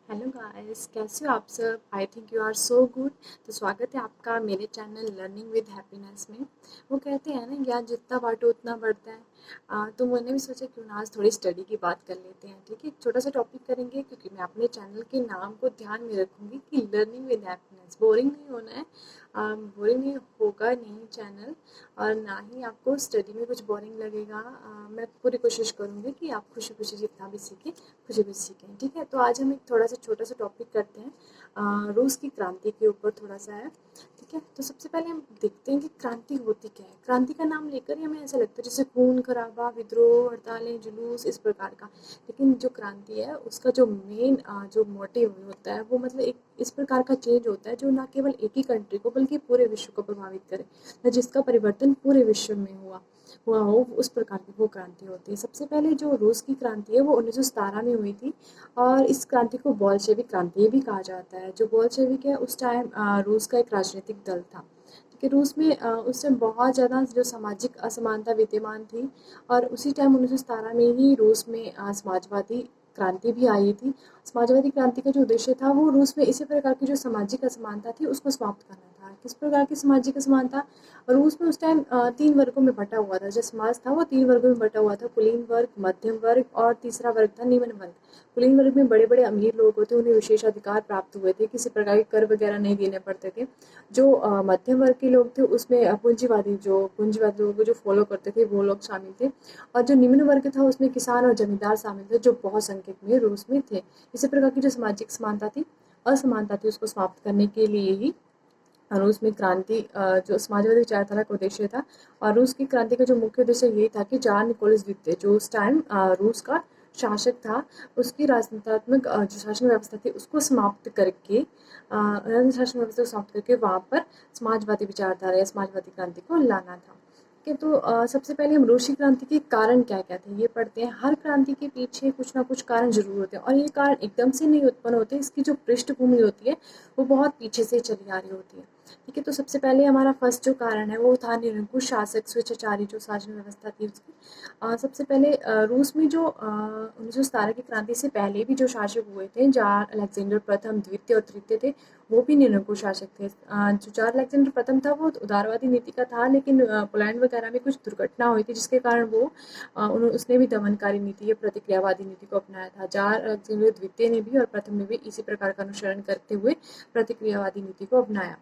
Hello guys, कैसे हो आप सब? I think you are so good. तो स्वागत है आपका मेरे चैनल लर्निंग विद हैप्पीनेस में। वो कहते हैं ना, ज्ञान जितना बांटो उतना बढ़ता है। तो मैंने भी सोचा क्यों ना आज थोड़ी स्टडी की बात कर लेते हैं। ठीक है, छोटा सा टॉपिक करेंगे क्योंकि मैं अपने चैनल के नाम को ध्यान में रखूंगी कि लर्निंग विद हैप्पीनेस। बोरिंग नहीं होना है, बोरिंग नहीं होगा नहीं चैनल, और ना ही आपको स्टडी में कुछ बोरिंग लगेगा। मैं पूरी कोशिश करूँगी कि आप खुशी खुशी जितना भी सीखें खुशी खुशी सीखें। ठीक है, तो आज हम एक थोड़ा सा छोटा सा टॉपिक करते हैं। रूस की क्रांति के ऊपर थोड़ा सा है। ठीक है, तो सबसे पहले हम देखते हैं कि क्रांति होती क्या है। क्रांति का नाम लेकर ही हमें ऐसा लगता है जैसे खून खराबा, विद्रोह, हड़तालें, जुलूस, इस प्रकार का। लेकिन जो क्रांति है उसका जो मेन जो मोटिव होता है वो मतलब एक इस प्रकार का चेंज होता है जो ना केवल एक ही कंट्री को बल्कि पूरे विश्व को प्रभावित करे, ना जिसका परिवर्तन पूरे विश्व में हुआ हो, उस प्रकार की वो क्रांति होती है। सबसे पहले जो रूस की क्रांति है वो 1917 में हुई थी, और इस क्रांति को बोल्शेविक क्रांति भी कहा जाता है। जो बोल्शेविक है उस टाइम रूस का एक राजनीतिक दल था। ठीक है, रूस में उस टाइम बहुत ज़्यादा जो सामाजिक असमानता विद्यमान थी, और उसी टाइम 1917 में ही रूस में समाजवादी क्रांति भी आई थी। समाजवादी क्रांति का जो उद्देश्य था वो रूस में इसी प्रकार की जो सामाजिक असमानता थी उसको समाप्त करना था। किस प्रकार की सामाजिक असमानता? रूस में उस टाइम 3 वर्गों में बँटा हुआ था। जो समाज था वो 3 वर्गों में बँटा हुआ था: कुलीन वर्ग, मध्यम वर्ग और तीसरा वर्ग था निम्न वर्ग। कुलीन वर्ग में बड़े-बड़े अमीर लोग होते, उन्हें विशेष अधिकार प्राप्त हुए थे, किसी प्रकार के कर वगैरह नहीं देने पड़ते थे। जो मध्यम वर्ग के लोग थे उसमें पूंजीवादी लोगों को जो फॉलो करते थे वो लोग शामिल थे, और जो निम्न वर्ग था उसमें किसान और जमींदार शामिल थे, जो बहुत संख्यक में रूस में थे। इसी प्रकार की जो सामाजिक समानता थी असमानता थी उसको समाप्त करने के लिए ही रूस में क्रांति जो समाजवादी विचारधारा का उद्देश्य था। और रूस की क्रांति का जो मुख्य उद्देश्य ये था कि जार निकोलस द्वितीय जो उस टाइम रूस का शासक था, उसकी राजनीतिक जो शासन व्यवस्था थी उसको समाप्त करके शासन व्यवस्था को समाप्त करके वहाँ पर समाजवादी विचारधारा या समाजवादी क्रांति को लाना था। ठीक है, तो सबसे पहले हम रूसी क्रांति के कारण क्या क्या थे ये पढ़ते हैं। हर क्रांति के पीछे कुछ ना कुछ कारण जरूर होते हैं, और ये कारण एकदम से नहीं उत्पन्न होते। इसकी जो पृष्ठभूमि होती है वो बहुत पीछे से चली आ रही होती है। ठीक है, तो सबसे पहले हमारा फर्स्ट जो कारण है वो था निरंकुश शासक स्वेच्छाचारी जो शासन व्यवस्था थी उसकी। सबसे पहले रूस में जो 1917 की क्रांति से पहले भी जो शासक हुए थे, जार अलेक्जेंडर प्रथम, द्वितीय और तृतीय थे, वो भी निरंकुश शासक थे। जो जार अलेक्जेंडर प्रथम था वो उदारवादी नीति का था, लेकिन पोलैंड वगैरह में कुछ दुर्घटना हुई थी जिसके कारण वो उसने भी दमनकारी नीति या प्रतिक्रियावादी नीति को अपनाया था। जार अलेक्जेंडर द्वितीय ने भी और प्रथम ने भी इसी प्रकार का अनुसरण करते हुए प्रतिक्रियावादी नीति को अपनाया।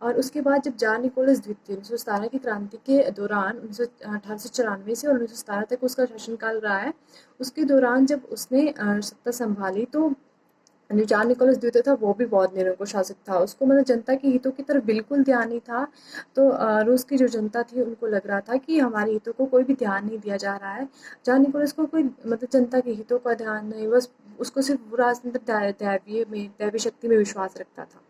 और उसके बाद जब जार निकोलस द्वितीय 1917 की क्रांति के दौरान 1894 से और 1917 तक उसका शासनकाल रहा है, उसके दौरान जब उसने सत्ता संभाली तो जो जार निकोलस द्वितीय था वो भी बहुत निरंकुश शासक था। उसको मतलब जनता के हितों की तरफ बिल्कुल ध्यान नहीं था। तो रूस की जो जनता थी उनको लग रहा था कि हमारे हितों को कोई भी ध्यान नहीं दिया जा रहा है। जार निकोलस को कोई मतलब जनता के हितों का ध्यान नहीं, बस उसको सिर्फ राजनीतिक दैवीय शक्ति में विश्वास रखता था।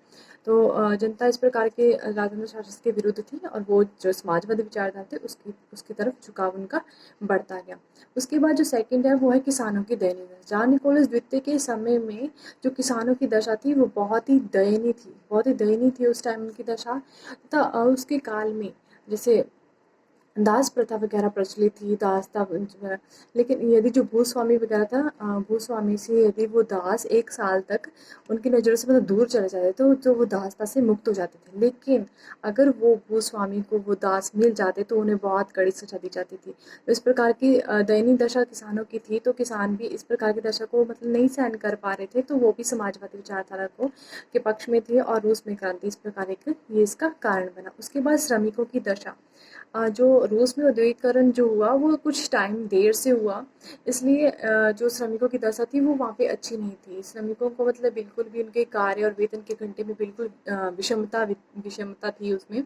तो जनता इस प्रकार के राजेंद्र शासन के विरुद्ध थी, और वो जो समाजवादी विचारधारा थे उसकी उसकी तरफ झुकाव उनका बढ़ता गया। उसके बाद जो सेकंड है वो है किसानों की दयनीय दशा। जार निकोलस द्वितीय के समय में जो किसानों की दशा थी वो बहुत ही दयनीय थी, बहुत ही दयनीय थी उस टाइम उनकी दशा। तथा उसके काल में जैसे दास प्रथा वगैरह प्रचलित थी, दास था वगैरह। लेकिन यदि जो भूस्वामी वगैरह था, भूस्वामी से यदि वो दास 1 साल तक उनकी नज़रों से मतलब दूर चले जाते तो जो वो दासता से मुक्त हो जाते थे। लेकिन अगर वो भूस्वामी को वो दास मिल जाते तो उन्हें बहुत कड़ी सज़ा दी जाती थी। तो इस प्रकार की दयनीय दशा किसानों की थी, तो किसान भी इस प्रकार की दशा को मतलब नहीं सहन कर पा रहे थे, तो वो भी समाजवादी विचारधारा को के पक्ष में थे, और रूस में क्रांति इस प्रकार एक ये इसका कारण बना। उसके बाद श्रमिकों की दशा। जो रूस में औद्योगिकरण जो हुआ वो कुछ टाइम देर से हुआ, इसलिए जो श्रमिकों की दशा थी वो वहाँ पे अच्छी नहीं थी। श्रमिकों को मतलब बिल्कुल भी उनके कार्य और वेतन के घंटे में बिल्कुल विषमता थी उसमें,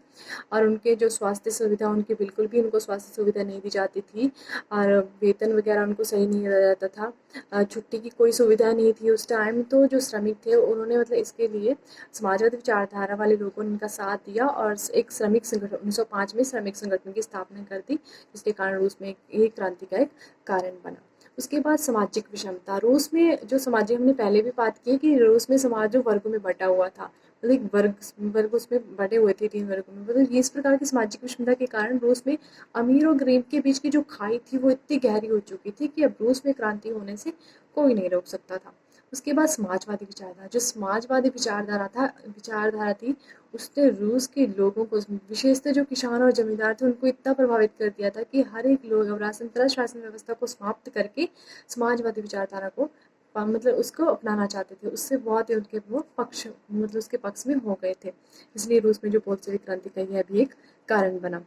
और उनके जो स्वास्थ्य सुविधा उनकी बिल्कुल भी उनको स्वास्थ्य सुविधा नहीं दी जाती थी, और वेतन वगैरह उनको सही नहीं दिया जाता था। छुट्टी की कोई सुविधा नहीं थी उस टाइम। तो जो श्रमिक थे उन्होंने मतलब इसके लिए समाजवादी विचारधारा वाले लोगों ने उनका साथ दिया, और एक श्रमिक संगठन 1905 में श्रमिक संगठन की स्थापना कर दी, जिसके कारण रूस में ये क्रांति का एक कारण बना। उसके बाद सामाजिक विषमता। रूस में जो सामाजिक, हमने पहले भी बात की कि रूस में समाज जो वर्गों में बटा हुआ था, मतलब एक वर्ग उसमें बटे हुए थे 3 वर्गों में। मतलब इस प्रकार की सामाजिक विषमता के कारण रूस में अमीर और गरीब के बीच की जो खाई थी वो इतनी गहरी हो चुकी थी कि अब रूस में क्रांति होने से कोई नहीं रोक सकता था। उसके बाद समाजवादी विचारधारा, जो समाजवादी विचारधारा थी, उसने रूस के लोगों को, विशेषतः जो किसान और जमींदार थे, उनको इतना प्रभावित कर दिया था कि हर एक लोग अब शासन व्यवस्था को समाप्त करके समाजवादी विचारधारा को मतलब उसको अपनाना चाहते थे। उससे बहुत ही उनके वो पक्ष मतलब उसके पक्ष में हो गए थे। इसलिए रूस में जो बोल्शेविक क्रांति का यह भी एक कारण बना।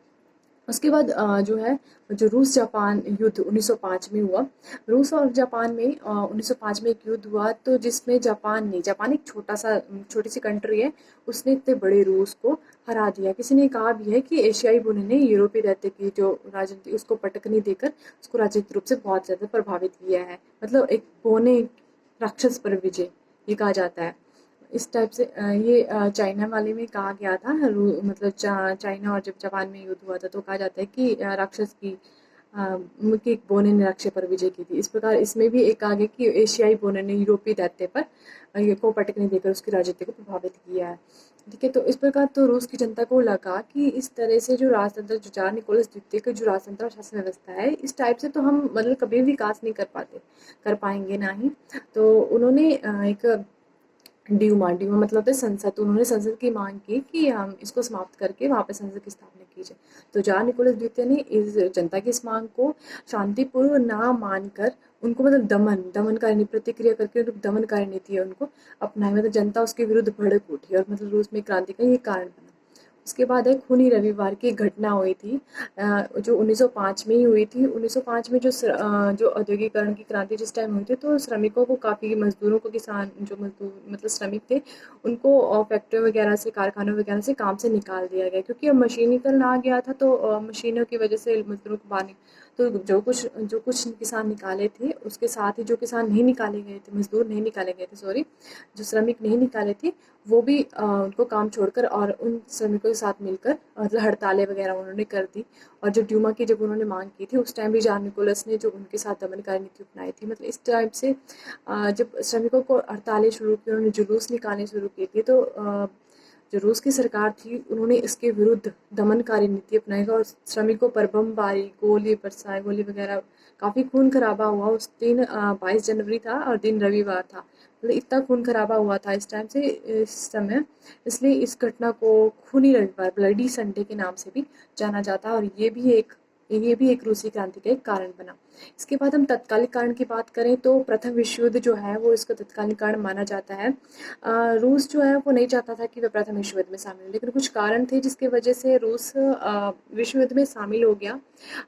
उसके बाद जो है, जो रूस जापान युद्ध 1905 में हुआ। रूस और जापान में 1905 में एक युद्ध हुआ, तो जिसमें जापान एक छोटी सी कंट्री है, उसने इतने बड़े रूस को हरा दिया। किसी ने कहा भी है कि एशियाई बोने ने यूरोपीय दैत्य की जो राजनीति उसको पटकनी देकर उसको राजनीतिक रूप से बहुत ज़्यादा प्रभावित किया है। मतलब एक बोने राक्षस पर विजय, ये कहा जाता है। इस टाइप से ये चाइना वाले में कहा गया था। मतलब चाइना और जब जापान में युद्ध हुआ था, तो कहा जाता है कि राक्षस की कि एक बोने ने राक्षस पर विजय की थी। इस प्रकार इसमें भी एक आगे कि एशियाई बोने ने यूरोपीय दैत्य पर ये को पटकने देकर उसकी राजनीति को प्रभावित किया है। ठीक है, तो इस प्रकार तो रूस की जनता को लगा कि इस तरह से जो राजतंत्र, जो जार निकोलस द्वितीय का जो राजतंत्र और शासन व्यवस्था है, इस टाइप से तो हम मतलब कभी भी विकास नहीं कर पाएंगे ना ही। तो उन्होंने एक ड्यूमा मतलब होता है संसद, तो उन्होंने संसद की मांग की कि हम इसको समाप्त करके वहाँ पे संसद की स्थापना की जाए। तो जार निकोलस द्वितीय ने इस जनता की इस मांग को शांतिपूर्व ना मानकर उनको मतलब दमनकारी प्रतिक्रिया करके उनको दमनकारी नीति है उनको अपनाई। मतलब जनता उसके विरुद्ध भड़क उठी और मतलब रूस में क्रांति का ये कारण बना। उसके बाद एक खूनी रविवार की घटना हुई थी, जो 1905 में ही हुई थी। 1905 में जो औद्योगिकरण की क्रांति जिस टाइम हुई थी, तो श्रमिकों को काफ़ी, मजदूरों को, किसान जो मजदूर मतलब श्रमिक थे, उनको फैक्ट्रियों वगैरह से, कारखानों वगैरह से काम से निकाल दिया गया, क्योंकि अब मशीनीकरण आ गया था। तो मशीनों की वजह से मजदूरों को बाहर, तो जो कुछ किसान निकाले थे, उसके साथ ही जो किसान नहीं निकाले गए थे, मजदूर नहीं निकाले गए थे, सॉरी, जो श्रमिक नहीं निकाले थे, वो भी उनको काम छोड़कर और उन श्रमिकों के साथ मिलकर मतलब हड़तालें वगैरह उन्होंने कर दी। और जो ड्यूमा की जब उन्होंने मांग की थी, उस टाइम भी जार निकोलस ने जो उनके साथ दमनकारी नीति अपनाई थी। मतलब इस टाइप से जब श्रमिकों को हड़तालें शुरू की, उन्होंने जुलूस निकालने शुरू किए थे, तो जो रूस की सरकार थी, उन्होंने इसके विरुद्ध दमनकारी नीति अपनाई और श्रमिकों पर बमबारी, गोली वगैरह, काफ़ी खून खराबा हुआ। उस दिन 22 जनवरी था और दिन रविवार था। मतलब इतना खून खराबा हुआ था इस टाइम से, इस समय, इसलिए इस घटना को खूनी रविवार, ब्लडी संडे के नाम से भी जाना जाता है। और ये भी एक रूसी क्रांति का एक कारण बना। इसके बाद हम तत्कालिक कारण की बात करें, तो प्रथम विश्व युद्ध जो है वो इसका तत्कालिक कारण माना जाता है। रूस जो है वो नहीं चाहता था कि वह प्रथम विश्व युद्ध में शामिल हो, लेकिन कुछ कारण थे जिसकी वजह से रूस विश्व युद्ध में शामिल हो गया।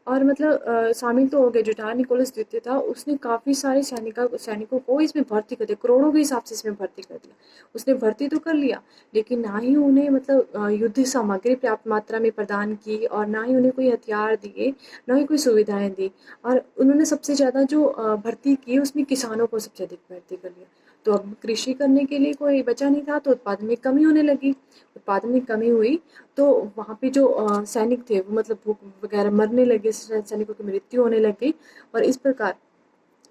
और मतलब शामिल तो हो गया। जो जार निकोलस द्वितीय था, उसने काफ़ी सारे सैनिकों को इसमें भर्ती कर दिया, करोड़ों के हिसाब से इसमें भर्ती कर दिया। उसने भर्ती तो कर लिया, लेकिन ना ही उन्हें मतलब युद्ध सामग्री पर्याप्त मात्रा में प्रदान की, और ना ही उन्हें कोई हथियार दिए, ना ही कोई सुविधाएं दी। और उन्होंने सबसे ज़्यादा जो भर्ती की, उसमें किसानों को सबसे अधिक भर्ती कर लिया। तो अब कृषि करने के लिए कोई बचा नहीं था, तो उत्पादन में कमी होने लगी। उत्पादन में कमी हुई, तो वहाँ पे जो सैनिक थे, वो मतलब भूख वगैरह मरने लगे, सैनिकों की मृत्यु होने लगी। और इस प्रकार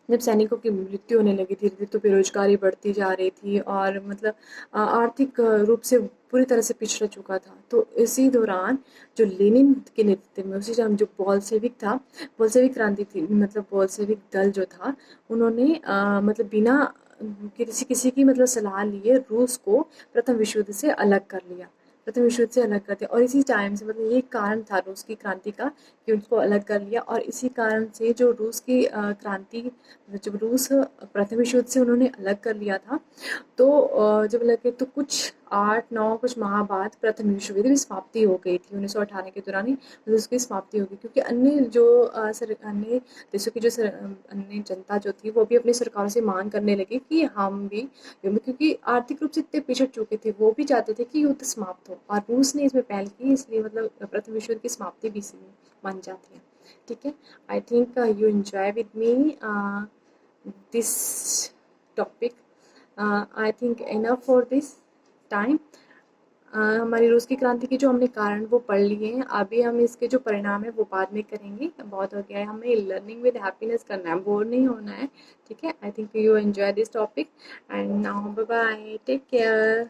जब सैनिकों की मृत्यु होने लगी, धीरे धीरे तो बेरोजगारी बढ़ती जा रही थी, और मतलब आर्थिक रूप से पूरी तरह से पिछड़ चुका था। तो इसी दौरान जो लेनिन के नेतृत्व में, उसी टाइम जो बोल्शेविक क्रांति थी, मतलब बोल्शेविक दल जो था, उन्होंने मतलब बिना किसी की मतलब सलाह लिए रूस को प्रथम विश्व युद्ध से अलग कर लिया, प्रथम विश्व युद्ध से अलग कर दिया। और इसी टाइम से मतलब ये कारण था रूस की क्रांति का, कि उसको अलग कर लिया। और इसी कारण से जो रूस की क्रांति, जब रूस प्रथम विश्व युद्ध से उन्होंने अलग कर लिया था, तो जब लगे तो कुछ माह बाद प्रथम विश्व युद्ध की समाप्ति हो गई थी। 1918 के दौरान ही मतलब उसकी समाप्ति हो गई, क्योंकि अन्य देशों की अन्य जनता जो थी, वो भी अपनी सरकारों से मांग करने लगी कि हम भी, क्योंकि आर्थिक रूप से इतने पिछड़ चुके थे, वो भी चाहते थे कि युद्ध समाप्त हो, और रूस ने इसमें पहल की, इसलिए मतलब प्रथम विश्व युद्ध की समाप्ति भी इसी में मान जाती है। ठीक है, I think you enjoy with me this topic. I think enough for this time. हमारी रूस की क्रांति के जो हमने कारण वो पढ़ लिए हैं, अभी हम इसके जो परिणाम है वो बाद में करेंगे। बहुत हो गया है, हमें लर्निंग विद हैप्पीनेस करना है, बोर नहीं होना है। ठीक है, I think you enjoy this topic, and now bye bye, take care.